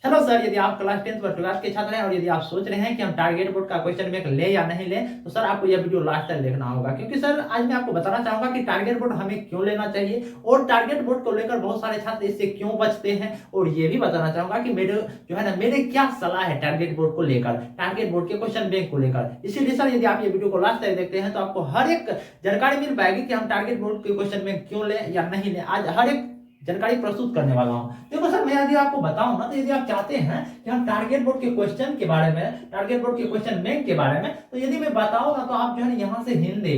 Hello sir, यदि आप class 10th व 12th के छात्र हैं और यदि आप सोच रहे हैं कि हम टारगेट बोर्ड का क्वेश्चन बैंक ले या नहीं ले, तो सर आपको यह वीडियो लास्ट तक देखना होगा, क्योंकि सर आज मैं आपको बताना चाहूंगा कि टारगेट बोर्ड हमें क्यों लेना चाहिए और टारगेट बोर्ड को लेकर बहुत सारे छात्र इससे क्यों बचते हैं। और ये भी बताना चाहूंगा कि मेरे क्या सलाह है टारगेट बोर्ड को लेकर, टारगेट बोर्ड के क्वेश्चन बैंक को लेकर। इसीलिए सर यदि आप ये वीडियो को लास्ट तक देखते हैं तो आपको हर एक जानकारी मिल पाएगी कि हम टारगेट बोर्ड के क्वेश्चन बैंक क्यों लें या नहीं लें। आज हर एक जानकारी प्रस्तुत करने वाला हूं। देखो सर, मैं यदि आपको बताऊं ना, तो यदि आप चाहते हैं कि हम टारगेट बोर्ड के क्वेश्चन के बारे में, टारगेट बोर्ड के क्वेश्चन बैंक के बारे में, तो यदि मैं बताऊं ना, तो आप जो है यहाँ से हिंदी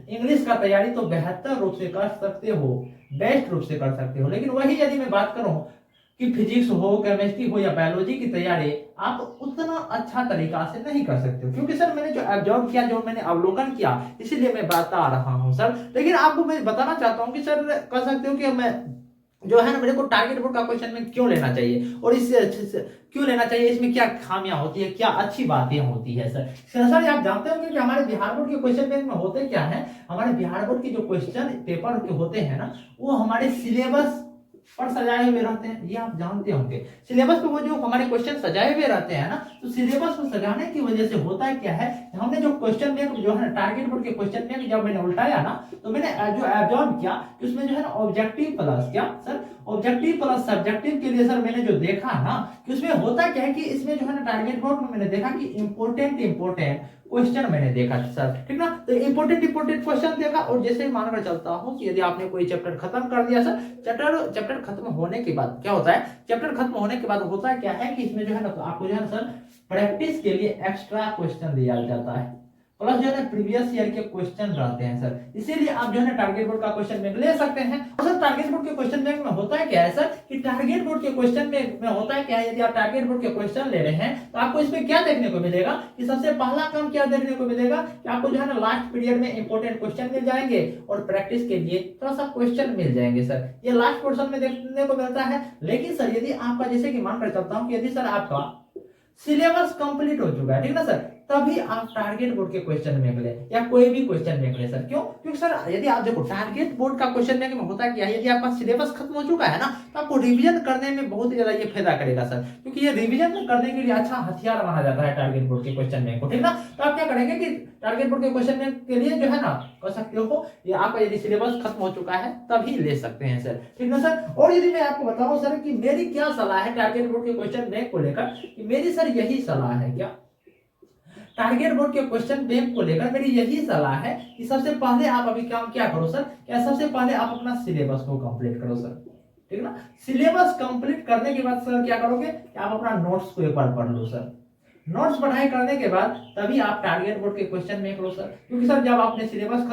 इंग्लिश का तैयारी तो बेहतर रूप से कर सकते हो, बेस्ट रूप से कर सकते हो। लेकिन वही यदि मैं बात करूं कि फिजिक्स हो, केमिस्ट्री हो या बायोलॉजी की तैयारी, आप उतना अच्छा तरीका से नहीं कर सकते हो, क्योंकि सर मैंने जो ऑब्जर्व किया, जो मैंने अवलोकन किया, इसीलिए मैं बता रहा हूं सर। लेकिन आपको मैं बताना चाहता हूं कि सर कह सकते हो कि मैं जो है ना, मेरे को टारगेट बोर्ड का क्वेश्चन में क्यों लेना चाहिए और इससे अच्छे से क्यों लेना चाहिए, इसमें क्या खामियां होती है, क्या अच्छी बातें होती है। सर आप जानते होंगे कि हमारे बिहार बोर्ड के क्वेश्चन बैंक में होते क्या है। हमारे बिहार बोर्ड के जो क्वेश्चन पेपर के होते हैं ना, वो हमारे सिलेबस पर सजाए हुए रहते हैं, ये आप जानते होंगे। सिलेबस पे वो जो हमारे क्वेश्चन सजाए हुए रहते हैं ना, तो सिलेबस को सजाने की वजह से होता है क्या है, हमने जो क्वेश्चन बैंक जो है टारगेट बोर्ड के क्वेश्चन बैंक जब मैंने उल्टाया ना, तो मैंने जो ऑब्जर्व किया कि उसमें जो है ना ऑब्जेक्टिव प्लस क्या सर, ऑब्जेक्टिव प्लस सब्जेक्टिव के लिए सर मैंने जो देखा ना, कि उसमें होता क्या है कि इसमें जो है ना टारगेट बोर्ड में मैंने देखा कि इंपोर्टेंट क्वेश्चन मैंने देखा सर, ठीक ना। तो इंपोर्टेंट क्वेश्चन देखा, और जैसे मानकर चलता हूं कि यदि आपने कोई चैप्टर खत्म कर दिया सर, चैप्टर खत्म होने के बाद क्या होता है, चैप्टर खत्म होने के बाद होता क्या है कि इसमें जो है ना, तो आपको जो है ना सर प्रैक्टिस के लिए एक्स्ट्रा क्वेश्चन दिया जाता है, प्लस जो है ना प्रीवियस ईयर के क्वेश्चन रहते हैं सर। इसीलिए आप जो है ना टारगेट बोर्ड का क्वेश्चन बैंक ले सकते हैं। और सर टारगेट बोर्ड के क्वेश्चन बैंक में होता है क्या है सर, कि टारगेट बोर्ड के क्वेश्चन बैंक में होता है क्या है, यदि आप टारगेट बोर्ड के क्वेश्चन ले रहे हैं तो आपको इसमें क्या देखने को मिलेगा, कि सबसे पहला काम क्या देखने को मिलेगा, कि आपको जो है ना लास्ट पीरियड में इंपोर्टेंट क्वेश्चन मिल जाएंगे और प्रैक्टिस के लिए थोड़ा सा क्वेश्चन मिल जाएंगे सर, ये लास्ट पोर्शन में देखने को मिलता है। लेकिन सर यदि आपका, जैसे कि मान कर चलता हूं कि यदि सर आपका सिलेबस कंप्लीट हो चुका है, ठीक ना सर, तभी आप टारगेट बोर्ड के क्वेश्चन बैंक ले या कोई भी क्वेश्चन बैंक ले सर। क्यों? क्योंकि सर यदि आप देखो टारगेट बोर्ड का क्वेश्चन बैंक में होता क्या है, यदि आपका सिलेबस खत्म हो चुका है ना, तो आपको रिवीजन करने में बहुत ही ज्यादा ये फायदा करेगा सर, क्योंकि ये रिवीजन करने के लिए अच्छा हथियार माना जाता है टारगेट बोर्ड के क्वेश्चन बैंक को, ठीक ना। तो आप क्या करेंगे कि टारगेट बोर्ड के क्वेश्चन बैंक के लिए जो है ना, कर सकते हो ये आपका यदि सिलेबस खत्म हो चुका है तभी ले सकते हैं सर, ठीक ना सर। और यदि मैं आपको बताऊं सर कि मेरी क्या सलाह है टारगेट बोर्ड के क्वेश्चन बैंक को लेकर, कि मेरी सर यही सलाह है, क्या टारगेट बोर्ड के क्वेश्चन बैंक को लेकर मेरी यही सलाह है कि सबसे पहले आप अभी काम क्या करो सर, क्या सबसे पहले आप अपना सिलेबस को कंप्लीट करो सर, ठीक ना। सिलेबस कंप्लीट करने के बाद सर क्या करोगे कि आप अपना नोट्स को एक बार पढ़ लो सर। नोट्स पढ़ाई करने के बाद तभी आप टारगेट बोर्ड के क्वेश्चन बैंक लो सर, क्योंकि सर जब आपने सिलेबस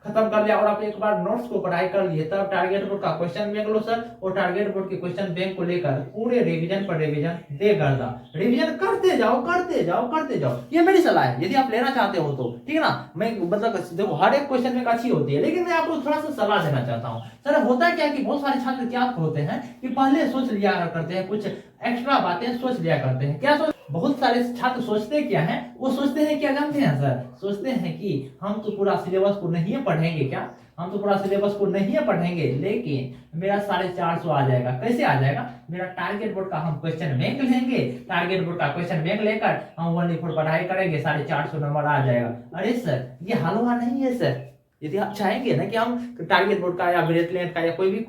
खत्म कर लिया और आप एक बार नोट्स को पढ़ाई कर लिए, तब टारगेट बोर्ड का क्वेश्चन बैंक लो सर। और टारगेट बोर्ड के क्वेश्चन बैंक को लेकर पूरे रिवीजन पर रिवीजन दे गर्दा रिवीजन करते जाओ करते जाओ करते जाओ, ये मेरी सलाह है यदि आप लेना चाहते हो तो, ठीक है ना। मैं मतलब देखो हर एक क्वेश्चन बैंक अच्छी होती है, लेकिन मैं आपको थोड़ा सा सलाह देना चाहता हूँ सर। होता क्या कि बहुत सारे छात्र क्या होते हैं कि पहले सोच लिया करते हैं, कुछ एक्स्ट्रा बातें सोच लिया करते हैं। क्या सोच, बहुत सारे छात्र सोचते क्या हैं, वो सोचते हैं क्या जानते हैं सर, सोचते हैं कि हम तो पूरा सिलेबस को नहीं पढ़ेंगे, क्या हम तो पूरा सिलेबस को नहीं पढ़ेंगे, लेकिन मेरा 450 आ जाएगा। कैसे आ जाएगा, मेरा टारगेट बोर्ड का हम क्वेश्चन बैंक लेंगे, टारगेट बोर्ड का क्वेश्चन बैंक लेकर हम 1 पढ़ाई करेंगे, 450 नंबर आ जाएगा। अरे सर ये हलवा नहीं है सर। यदि आप चाहेंगे ना कि हम टारगेट बोर्ड का या ब्रेटलेट का या कोई भी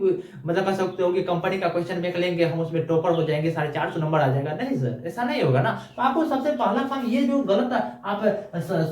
मतलब कह सकते हो कि कंपनी का क्वेश्चन बैंक लेंगे, हम उसमें टॉपर हो जाएंगे, 450 नंबर आ जाएगा, नहीं सर ऐसा नहीं होगा ना। तो आपको सबसे पहला काम, ये जो गलत आप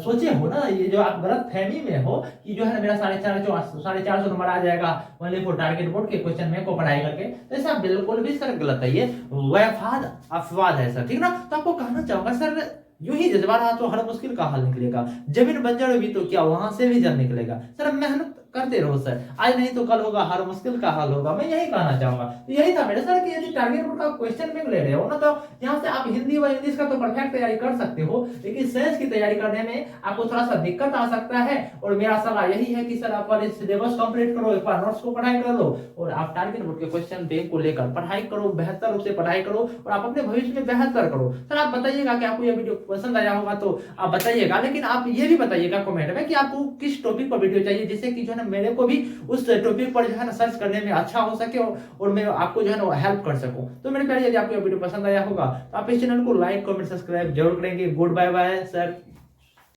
सोचे हो ना, ये जो आप गलत फहमी में हो कि जो है मेरा 450 नंबर आ जाएगा ओनली फॉर टारगेट बोर्ड के क्वेश्चन बैंक को पढ़ाई करके, तो ऐसा बिल्कुल भी सर गलत है, ये वैफाद अफवाद है सर, ठीक ना। तो आपको कहना चाहूंगा सर, यूं ही जज्बा रहा तो हर मुश्किल का हल निकलेगा, जमीन बंजर हुई तो क्या वहां से भी जल निकलेगा। सर मेहनत करते रहो सर, आज नहीं तो कल होगा, हर मुश्किल का हल होगा, मैं यही कहना चाहूंगा। तो यही था मेरे सर कि यदि टारगेट बोर्ड का क्वेश्चन बैंक ले रहे हो ना, तो यहाँ से आप हिंदी व इंग्लिश का तो परफेक्ट तैयारी कर सकते हो, लेकिन साइंस की तैयारी करने में आपको थोड़ा सा दिक्कत आ सकता है। और मेरा सलाह यही है कि सर आप पहले सिलेबस कंप्लीट करो, एक बार नोट्स को पढ़ाई कर लो, और आप टारगेट बोर्ड के क्वेश्चन बैंक को लेकर पढ़ाई करो, बेहतर रूप से पढ़ाई करो और आप अपने भविष्य में बेहतर करो। सर आप बताइएगा कि आपको यह वीडियो पसंद आया होगा तो आप बताइएगा, लेकिन आप ये भी बताइएगा कमेंट में कि आपको किस टॉपिक पर वीडियो चाहिए, जिससे कि जो है मेरे को भी उस टॉपिक पर जो है ना सर्च करने में अच्छा हो सके और मैं आपको जो है ना हेल्प कर सकूं। तो मेरे प्यारे, यदि आपको ये वीडियो पसंद आया होगा तो आप इस चैनल को लाइक कमेंट सब्सक्राइब जरूर करेंगे। Good bye bye sir.